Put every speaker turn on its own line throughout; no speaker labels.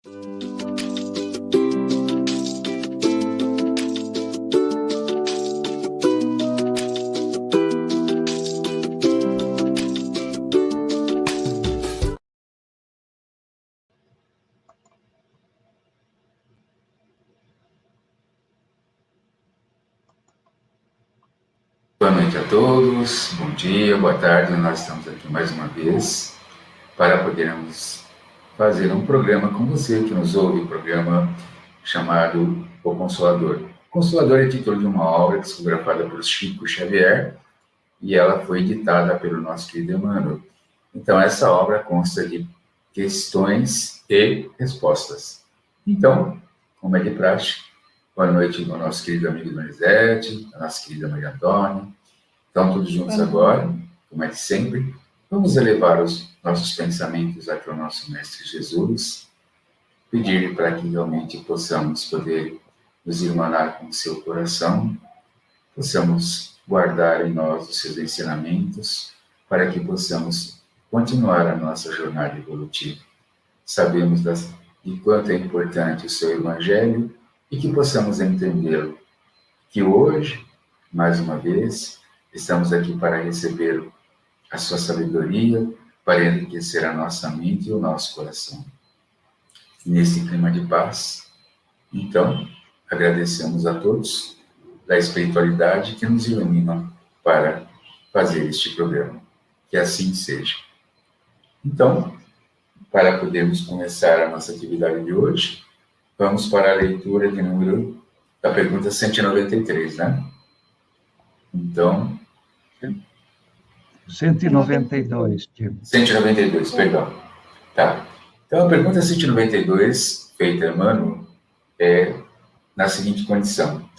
Boa noite a todos, bom dia, boa tarde. Nós estamos aqui mais uma vez para podermos fazer um programa com você que nos ouve, um programa chamado O Consolador. O Consolador é título de uma obra psicografada por Chico Xavier e ela foi editada pelo nosso querido Emmanuel. Então, essa obra consta de questões e respostas. Então, como é de praxe, boa noite ao nosso querido amigo Donizete, a nossa querida Maria Antônia. Então, todos juntos agora, como é de sempre, vamos elevar os nossos pensamentos aqui ao nosso Mestre Jesus, pedir para que realmente possamos poder nos irmanar com o seu coração, possamos guardar em nós os seus ensinamentos, para que possamos continuar a nossa jornada evolutiva. Sabemos de quanto é importante o seu Evangelho e que possamos entendê-lo. Que hoje, mais uma vez, estamos aqui para receber a sua sabedoria, para enriquecer a nossa mente e o nosso coração. Nesse clima de paz, então, agradecemos a todos da espiritualidade que nos ilumina para fazer este programa. Que assim seja. Então, para podermos começar a nossa atividade de hoje, vamos para a leitura de número da pergunta 193, né? Então...
192, Tim.
192, perdão. Tá. Então, a pergunta 192, feita a Emmanuel, é na seguinte condição.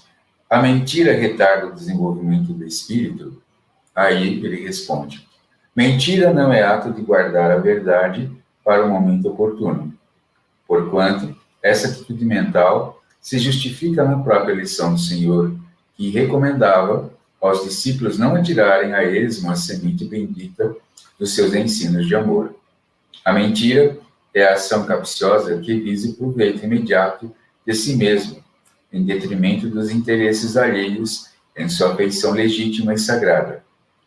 A mentira retarda o desenvolvimento do espírito? Aí ele responde. Mentira não é ato de guardar a verdade para o momento oportuno, porquanto essa atitude mental se justifica na própria lição do Senhor, que recomendava aos discípulos não atirarem a esmo a semente bendita dos seus ensinos de amor. A mentira é a ação capciosa que visa o proveito imediato de si mesmo, em detrimento dos interesses alheios em sua feição legítima e sagrada.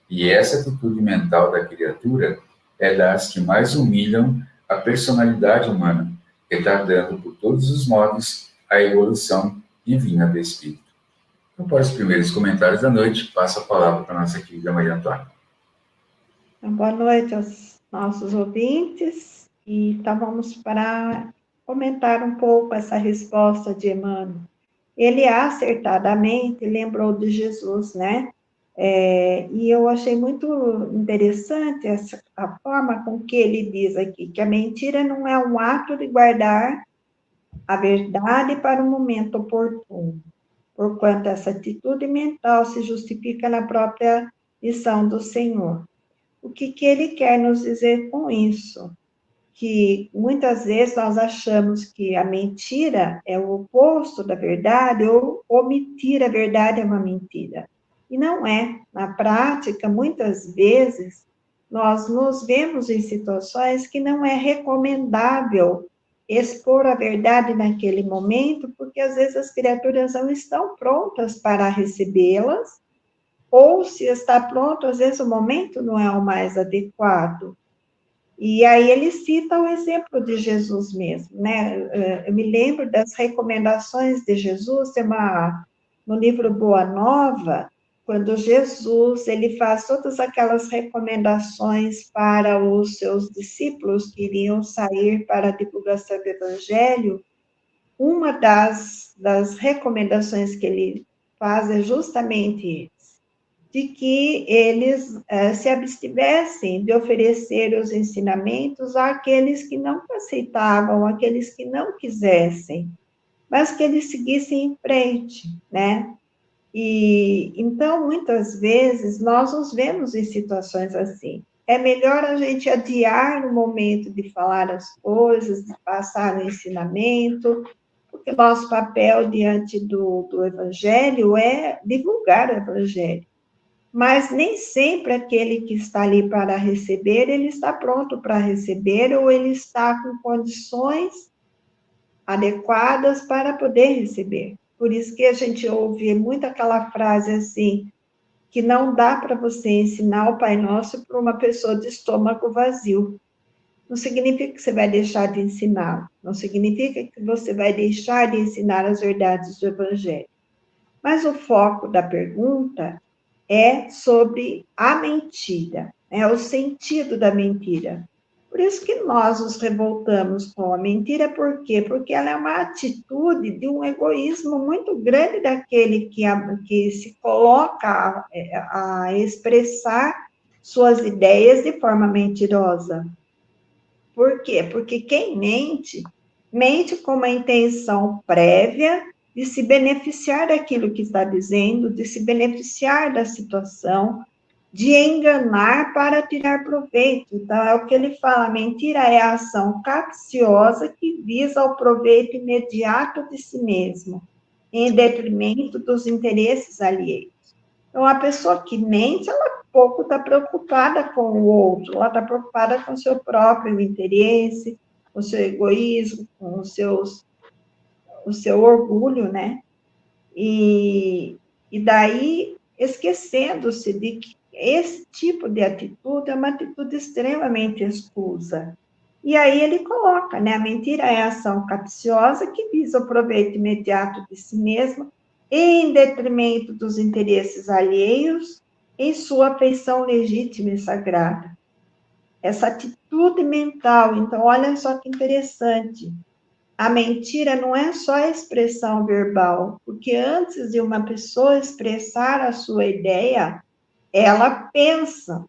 E essa atitude mental da criatura é das que mais humilham a personalidade humana, retardando por todos os modos a evolução divina do espírito. Então, para os primeiros comentários da noite, passo a palavra para a nossa querida Maria Antônia.
Boa noite aos nossos ouvintes. E então vamos para comentar um pouco essa resposta de Emmanuel. Ele acertadamente lembrou de Jesus, né? E eu achei muito interessante a forma com que ele diz aqui, que a mentira não é um ato de guardar a verdade para o momento oportuno, porquanto essa atitude mental se justifica na própria lição do Senhor. O que ele quer nos dizer com isso? Que muitas vezes nós achamos que a mentira é o oposto da verdade, ou omitir a verdade é uma mentira. E não é. Na prática, muitas vezes, nós nos vemos em situações que não é recomendável expor a verdade naquele momento, porque às vezes as criaturas não estão prontas para recebê-las, ou se está pronto, às vezes o momento não é o mais adequado. E aí ele cita o exemplo de Jesus mesmo, né? Eu me lembro das recomendações de Jesus, no livro Boa Nova, quando Jesus, ele faz todas aquelas recomendações para os seus discípulos que iriam sair para a divulgação do Evangelho, uma das recomendações que ele faz é justamente de que eles se abstivessem de oferecer os ensinamentos àqueles que não aceitavam, àqueles que não quisessem, mas que eles seguissem em frente, né? E então, muitas vezes, nós nos vemos em situações assim. É melhor a gente adiar no momento de falar as coisas, de passar o ensinamento, porque nosso papel diante do Evangelho é divulgar o Evangelho. Mas nem sempre aquele que está ali para receber, ele está pronto para receber, ou ele está com condições adequadas para poder receber. Por isso que a gente ouve muito aquela frase assim, que não dá para você ensinar o Pai Nosso para uma pessoa de estômago vazio. Não significa que você vai deixar de ensinar, não significa que você vai deixar de ensinar as verdades do Evangelho. Mas o foco da pergunta é sobre a mentira, é o sentido da mentira. Por isso que nós nos revoltamos com a mentira, por quê? Porque ela é uma atitude de um egoísmo muito grande daquele que se coloca a expressar suas ideias de forma mentirosa. Por quê? Porque quem mente, mente com uma intenção prévia de se beneficiar daquilo que está dizendo, de se beneficiar da situação, de enganar para tirar proveito. Então, é o que ele fala, a mentira é a ação capciosa que visa o proveito imediato de si mesmo, em detrimento dos interesses alheios. Então, a pessoa que mente, ela pouco está preocupada com o outro, ela está preocupada com o seu próprio interesse, com o seu egoísmo, com o seu orgulho, né? E daí, esquecendo-se de que esse tipo de atitude é uma atitude extremamente escusa. E aí ele coloca, né? A mentira é a ação capciosa que visa o proveito imediato de si mesmo, em detrimento dos interesses alheios, em sua afeição legítima e sagrada. Essa atitude mental, então, olha só que interessante. A mentira não é só a expressão verbal, porque antes de uma pessoa expressar a sua ideia, ela pensa.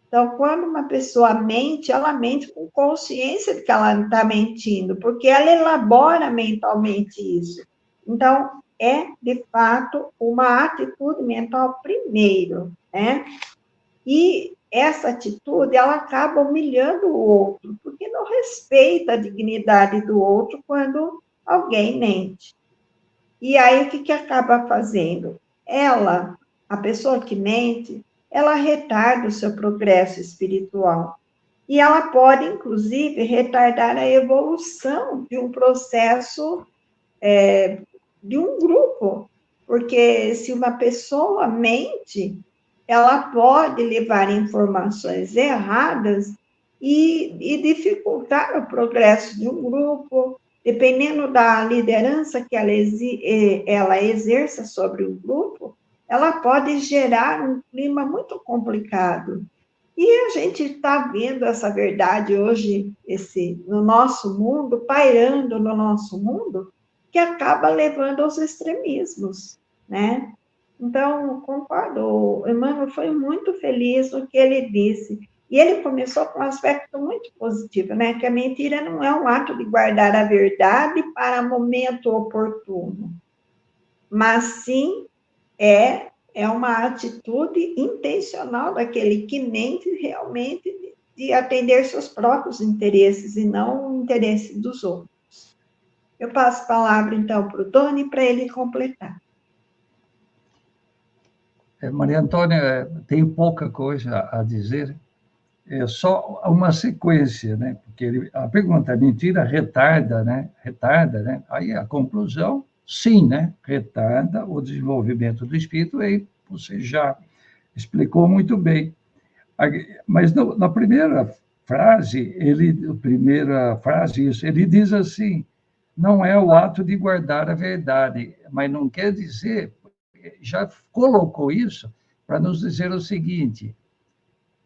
Então, quando uma pessoa mente, ela mente com consciência de que ela está mentindo, porque ela elabora mentalmente isso. Então, é, de fato, uma atitude mental primeiro, né? E essa atitude, ela acaba humilhando o outro, porque não respeita a dignidade do outro quando alguém mente. E aí, o que acaba fazendo? Ela, a pessoa que mente, ela retarda o seu progresso espiritual. E ela pode, inclusive, retardar a evolução de um processo, de um grupo. Porque se uma pessoa mente, ela pode levar informações erradas e dificultar o progresso de um grupo, dependendo da liderança que ela exerça sobre o grupo, ela pode gerar um clima muito complicado. E a gente está vendo essa verdade hoje, no nosso mundo, pairando no nosso mundo, que acaba levando aos extremismos, né? Então, concordo, o Emmanuel foi muito feliz no que ele disse. E ele começou com um aspecto muito positivo, né? Que a mentira não é um ato de guardar a verdade para momento oportuno, mas sim é uma atitude intencional daquele que mente realmente de atender seus próprios interesses e não o interesse dos outros. Eu passo a palavra, então, para o Doni, para ele completar.
Maria Antônia, tenho pouca coisa a dizer, é só uma sequência, né? Porque a pergunta, mentira retarda, né? Retarda, né? Aí a conclusão, sim, né? Retarda o desenvolvimento do espírito, aí você já explicou muito bem. Mas na primeira frase, ele diz assim: não é o ato de guardar a verdade, mas não quer dizer, já colocou isso para nos dizer o seguinte: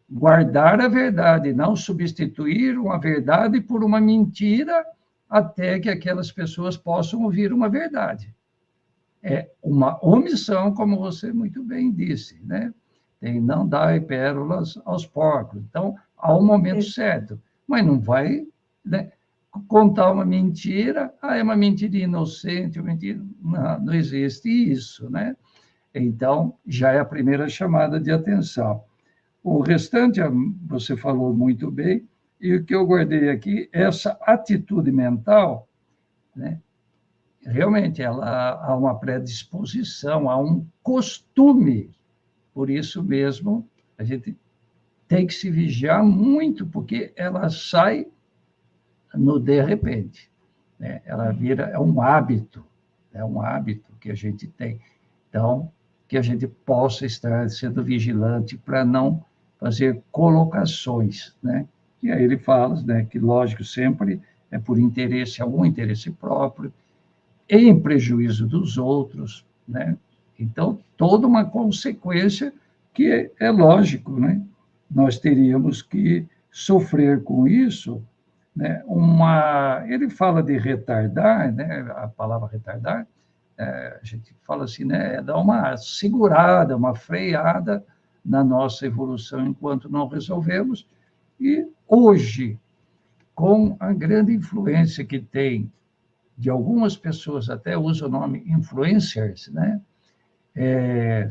guardar a verdade, não substituir uma verdade por uma mentira até que aquelas pessoas possam ouvir uma verdade. É uma omissão, como você muito bem disse, né? Tem não dar pérolas aos porcos. Então, há um momento certo, mas não vai, né, contar uma mentira, é uma mentira inocente, uma mentira... Não existe isso, né? Então, já é a primeira chamada de atenção. O restante, você falou muito bem, e o que eu guardei aqui, essa atitude mental, né? Realmente, há uma predisposição, há um costume. Por isso mesmo, a gente tem que se vigiar muito, porque ela sai no de repente. né? Ela vira, é um hábito que a gente tem. Então, que a gente possa estar sendo vigilante para não fazer colocações, né? E aí ele fala, né, que, lógico, sempre é por interesse, algum interesse próprio, em prejuízo dos outros, né? Então, toda uma consequência que é lógico, né? Nós teríamos que sofrer com isso, né? Ele fala de retardar, né? A palavra retardar, a gente fala assim, né? É dar uma segurada, uma freada na nossa evolução enquanto não resolvemos. E hoje, com a grande influência que tem de algumas pessoas, até usa o nome influencers, né?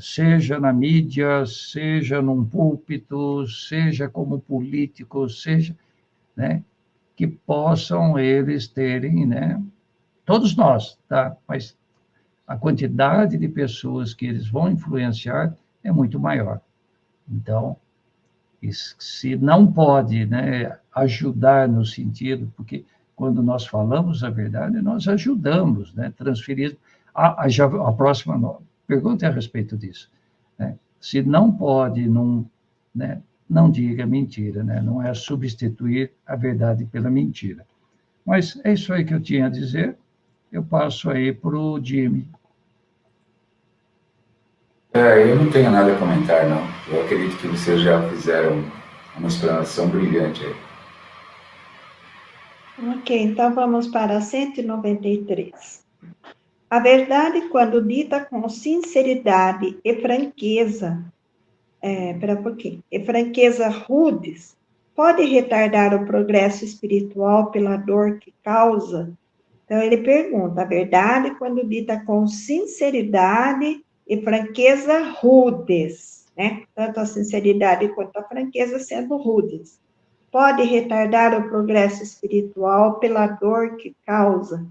Seja na mídia, seja num púlpito, seja como político, seja, né? Que possam eles terem, né? Todos nós, tá? Mas a quantidade de pessoas que eles vão influenciar é muito maior. Então, se não pode, né, ajudar no sentido, porque quando nós falamos a verdade, nós ajudamos, né, transferir. A próxima pergunta é a respeito disso. Né? Se não pode, não, né, não diga mentira, né? Não é substituir a verdade pela mentira. Mas é isso aí que eu tinha a dizer. Eu passo aí para o Jimmy.
Eu não tenho nada a comentar, não. Eu acredito que vocês já fizeram uma explanação brilhante aí.
Ok, então vamos para 193. A verdade, quando dita com sinceridade e franqueza, e franqueza rudes, pode retardar o progresso espiritual pela dor que causa? Então, ele pergunta, a verdade, quando dita com sinceridade e franqueza rudes, né? Tanto a sinceridade quanto a franqueza sendo rudes, pode retardar o progresso espiritual pela dor que causa?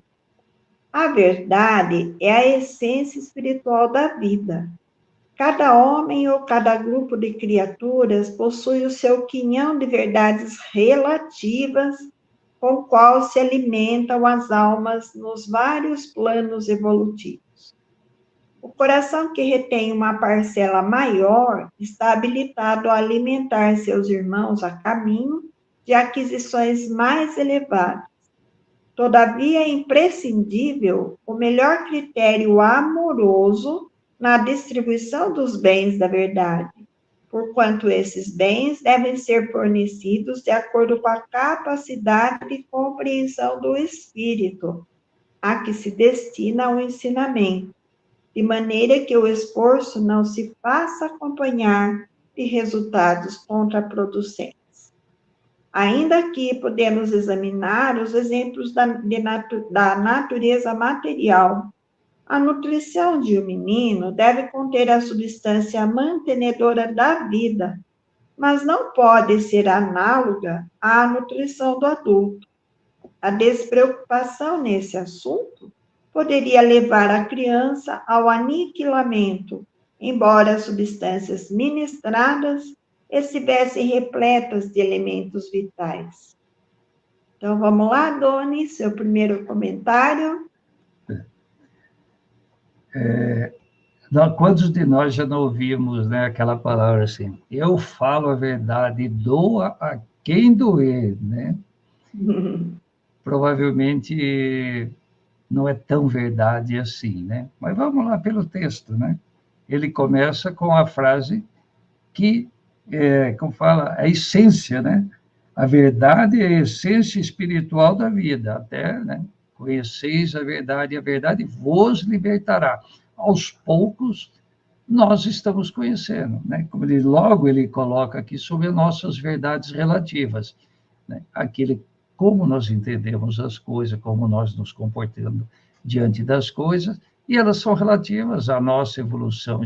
A verdade é a essência espiritual da vida. Cada homem ou cada grupo de criaturas possui o seu quinhão de verdades relativas com o qual se alimentam as almas nos vários planos evolutivos. O coração que retém uma parcela maior está habilitado a alimentar seus irmãos a caminho de aquisições mais elevadas. Todavia, é imprescindível o melhor critério amoroso na distribuição dos bens da verdade, porquanto esses bens devem ser fornecidos de acordo com a capacidade de compreensão do espírito, a que se destina o ensinamento, de maneira que o esforço não se faça acompanhar de resultados contraproducentes. Ainda aqui podemos examinar os exemplos da natureza material. A nutrição de um menino deve conter a substância mantenedora da vida, mas não pode ser análoga à nutrição do adulto. A despreocupação nesse assunto poderia levar a criança ao aniquilamento, embora as substâncias ministradas estivessem repletas de elementos vitais. Então, vamos lá, Doni, seu primeiro comentário.
Quantos de nós já não ouvimos, né, aquela palavra assim, eu falo a verdade, doa a quem doer, né? Provavelmente não é tão verdade assim, né? Mas vamos lá pelo texto, né? Ele começa com a frase que, como fala, a essência, né? A verdade é a essência espiritual da vida, até, né? Conheceis a verdade vos libertará. Aos poucos, nós estamos conhecendo, né? Como ele coloca aqui sobre nossas verdades relativas, né? Como nós entendemos as coisas, como nós nos comportamos diante das coisas, e elas são relativas à nossa evolução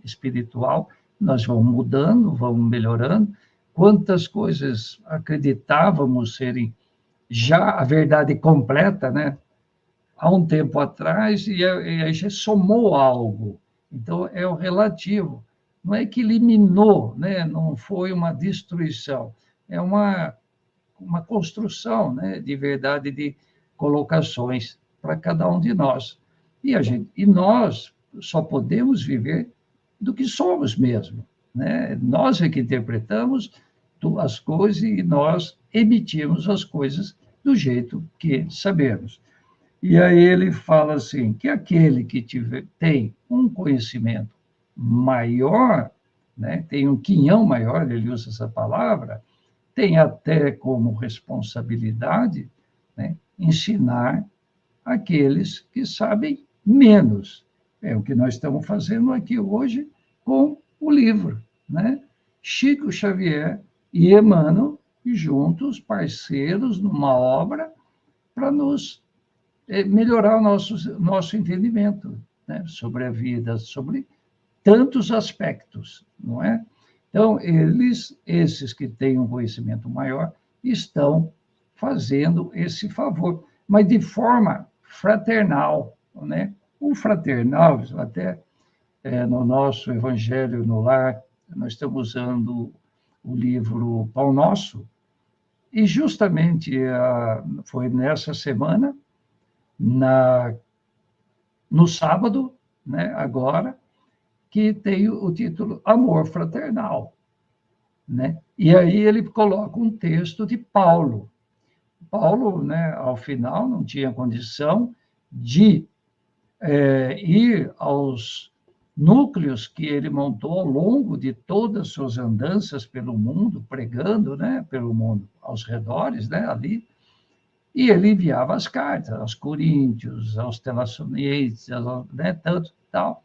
espiritual. Nós vamos mudando, vamos melhorando. Quantas coisas acreditávamos serem já a verdade completa, né? Há um tempo atrás, e aí já somou algo. Então, é o relativo. Não é que eliminou, né? Não foi uma destruição. É uma construção, né? De verdade, colocações para cada um de nós. E nós só podemos viver do que somos mesmo, né? Nós é que interpretamos as coisas e nós emitimos as coisas do jeito que sabemos. E aí ele fala assim, que aquele que tem um conhecimento maior, né, tem um quinhão maior, ele usa essa palavra, tem até como responsabilidade, né, ensinar aqueles que sabem menos. É o que nós estamos fazendo aqui hoje com o livro, né? Chico Xavier e Emmanuel, juntos, parceiros, numa obra, para nos melhorar o nosso entendimento, né? Sobre a vida, sobre tantos aspectos, não é? Então, esses que têm um conhecimento maior, estão fazendo esse favor, mas de forma fraternal, né? O fraternal, até no nosso Evangelho no Lar, nós estamos usando o livro Pão Nosso, e justamente foi nessa semana, no sábado, né, agora, que tem o título Amor Fraternal, né? E aí ele coloca um texto de Paulo. Paulo, né, ao final, não tinha condição de ir aos núcleos que ele montou ao longo de todas as suas andanças pelo mundo, pregando, né, pelo mundo, aos redores, né, ali, e ele enviava as cartas aos coríntios, aos Tessalonicenses, né, tanto tal.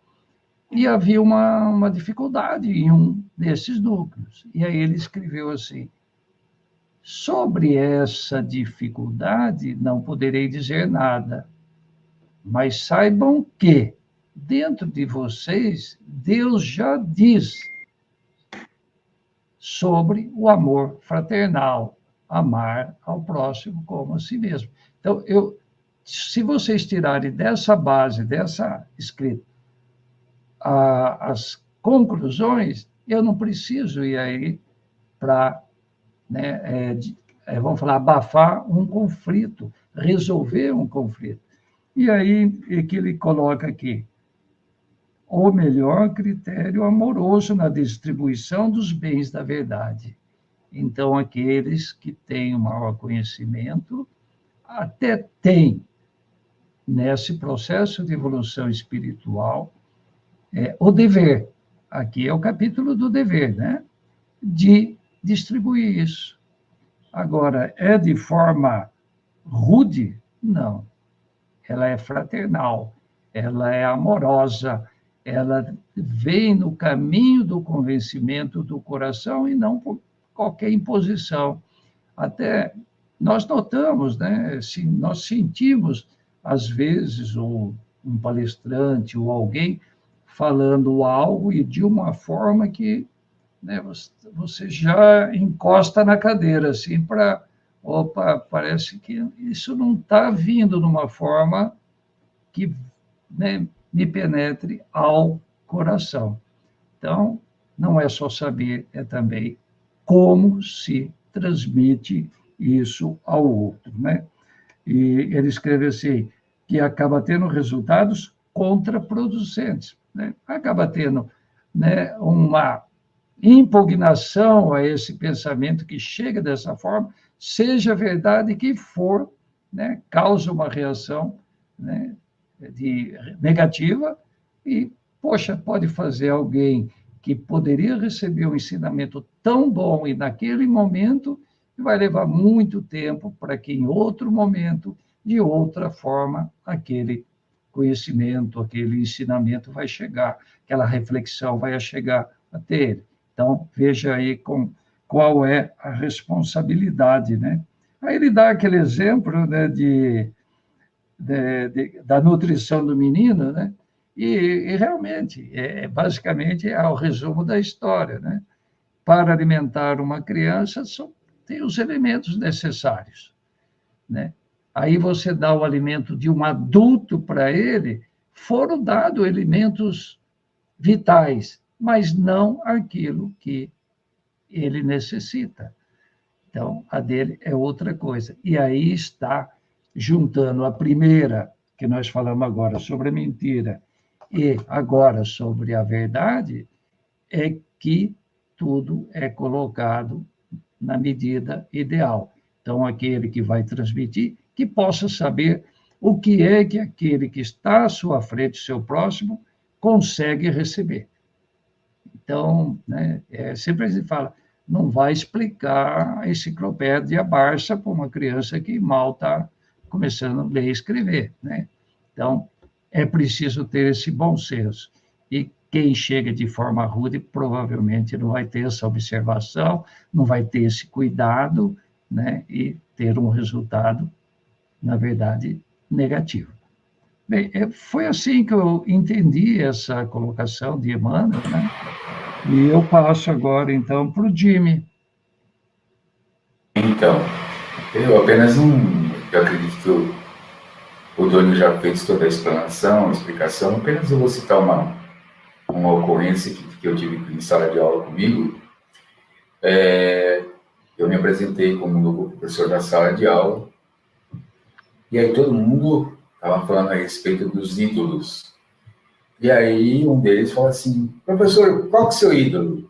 E havia uma dificuldade em um desses núcleos. E aí ele escreveu assim: sobre essa dificuldade não poderei dizer nada, mas saibam que, dentro de vocês, Deus já diz sobre o amor fraternal, amar ao próximo como a si mesmo. Então, se vocês tirarem dessa base, dessa escrita, as conclusões, eu não preciso ir aí para, né, vamos falar, abafar um conflito, resolver um conflito. E aí é que ele coloca aqui: o melhor critério amoroso na distribuição dos bens da verdade. Então, aqueles que têm o maior conhecimento até têm, nesse processo de evolução espiritual, o dever, aqui é o capítulo do dever, né? De distribuir isso. Agora, é de forma rude? Não. Ela é fraternal, ela é amorosa, ela vem no caminho do convencimento do coração e não por qualquer imposição. Até nós notamos, né? Nós sentimos, às vezes, um palestrante ou alguém falando algo e de uma forma que, né, você já encosta na cadeira, assim, para... Opa, parece que isso não está vindo de uma forma que, né, me penetre ao coração. Então, não é só saber, é também como se transmite isso ao outro, né? E ele escreve assim, que acaba tendo resultados contraproducentes, né? Acaba tendo, né, uma impugnação a esse pensamento que chega dessa forma, seja a verdade que for, né, causa uma reação, né, negativa e, poxa, pode fazer alguém que poderia receber um ensinamento tão bom e naquele momento vai levar muito tempo para que em outro momento, de outra forma, aquele conhecimento, aquele ensinamento vai chegar, aquela reflexão vai chegar até ele. Então, veja aí qual é a responsabilidade, né? Aí ele dá aquele exemplo, né, da nutrição do menino, né? E realmente, basicamente, é o resumo da história, né? Para alimentar uma criança, tem os elementos necessários, né? Aí você dá o alimento de um adulto para ele, foram dados elementos vitais, mas não aquilo que ele necessita. Então, a dele é outra coisa. E aí está juntando a primeira, que nós falamos agora sobre a mentira, e agora sobre a verdade, é que tudo é colocado na medida ideal. Então, aquele que vai transmitir, que possa saber o que é que aquele que está à sua frente, seu próximo, consegue receber. Então, né, sempre a gente fala, não vai explicar a enciclopédia Barça para uma criança que mal está começando a ler e escrever, né? Então, é preciso ter esse bom senso. E quem chega de forma rude provavelmente não vai ter essa observação, não vai ter esse cuidado, né? E ter um resultado, na verdade, negativo. Bem, foi assim que eu entendi essa colocação de Emmanuel, né? E eu passo agora, então, para o Jimmy.
Então, eu apenas não. Eu acredito que o Doni já fez toda a explanação, a explicação, apenas eu vou citar uma ocorrência que eu tive em sala de aula comigo. Eu me apresentei como novo professor da sala de aula, e aí todo mundo estava falando a respeito dos ídolos. E aí um deles falou assim, professor, qual que é o seu ídolo?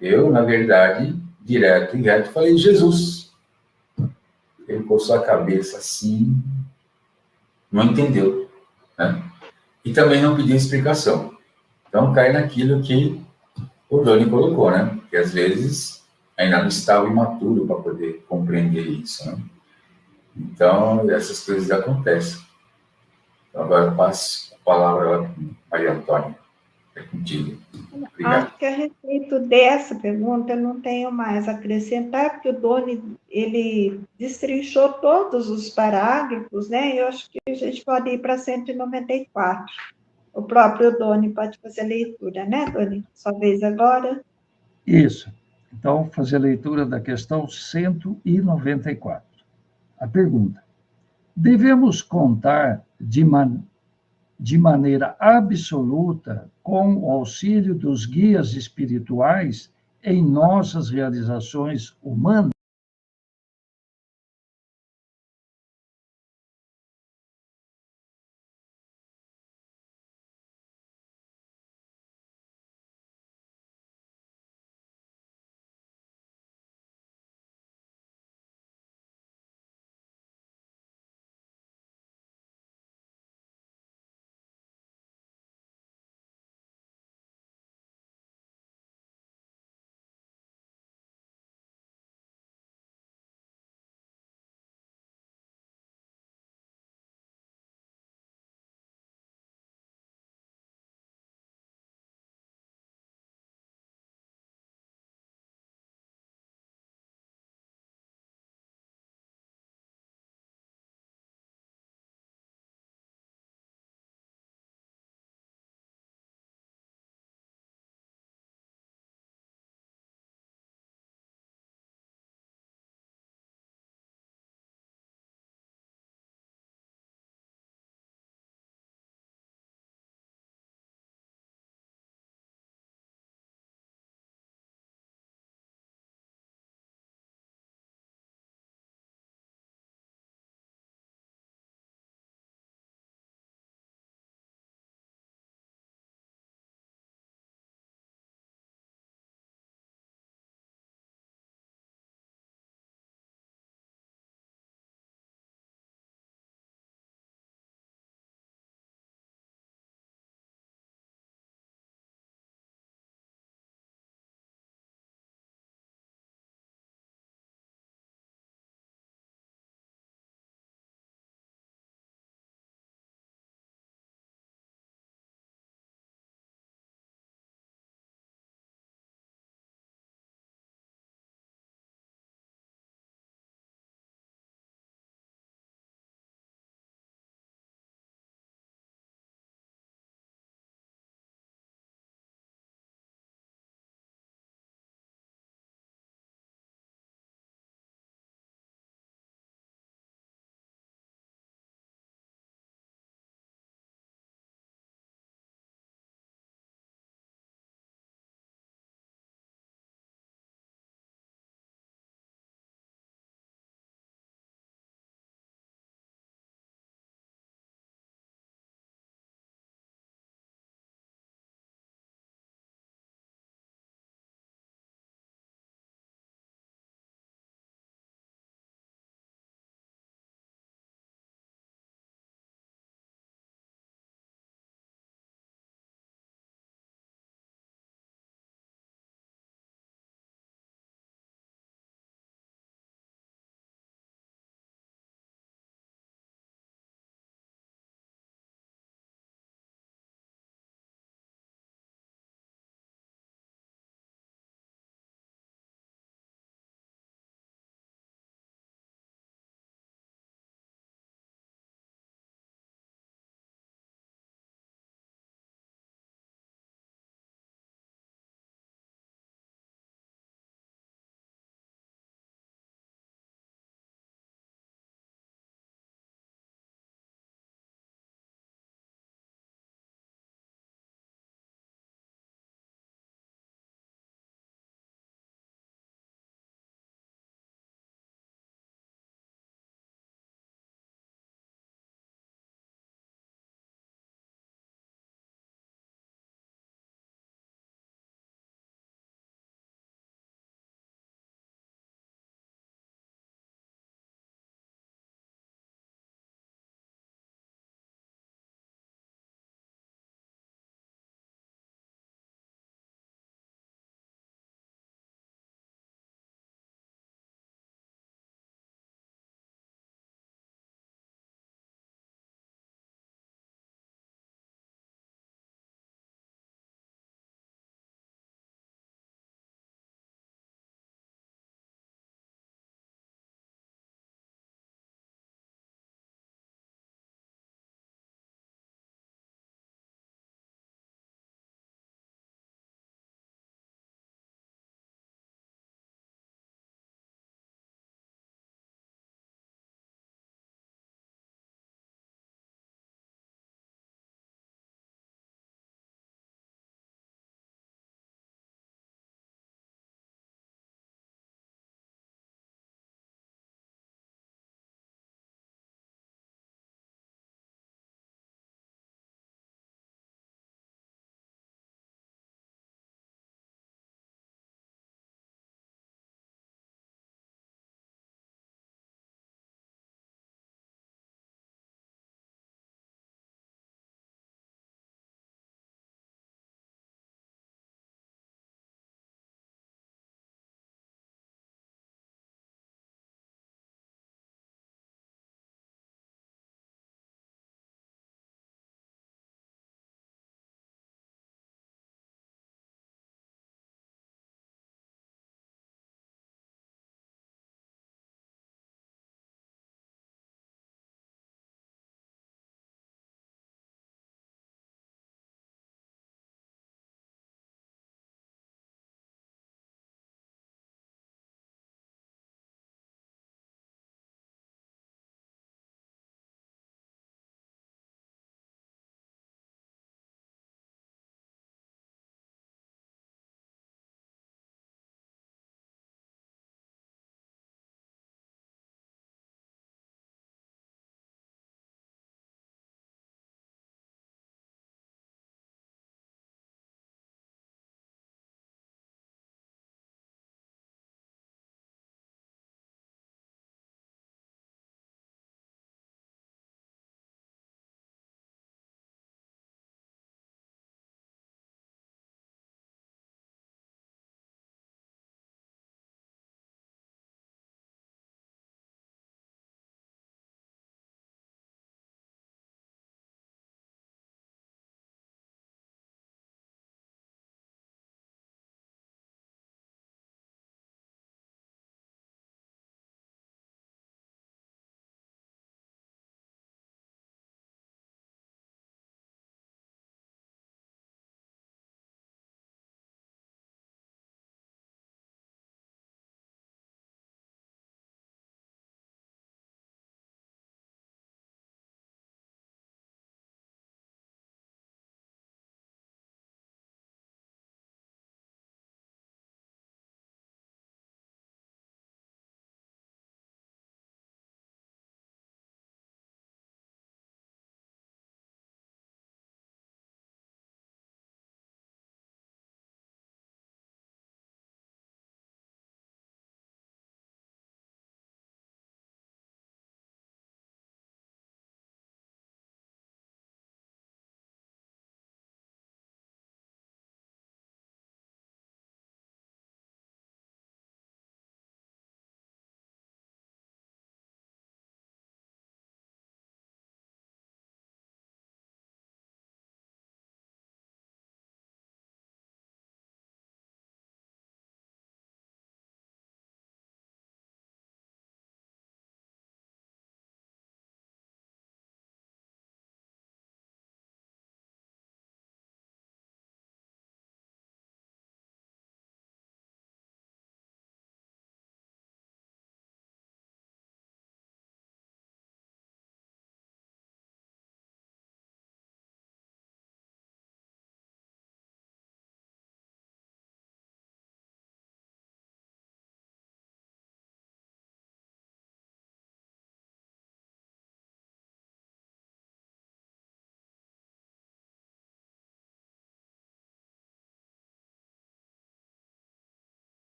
Eu, na verdade, direto e reto, falei Jesus. Ele coçou a cabeça assim, não entendeu, né? E também não pediu explicação. Então cai naquilo que o Doni colocou, né? Que às vezes ainda não estava imaturo para poder compreender isso, né? Então, essas coisas acontecem. Então, agora eu passo a palavra para Maria Antônia. É contigo. Obrigado.
Acho que a respeito dessa pergunta eu não tenho mais a acrescentar, porque o Doni, ele destrinchou todos os parágrafos, né? Eu acho que a gente pode ir para 194. O próprio Doni pode fazer a leitura, né, Doni? Sua vez agora.
Isso. Então, fazer a leitura da questão 194. A pergunta: devemos contar de maneira absoluta com o auxílio dos guias espirituais em nossas realizações humanas?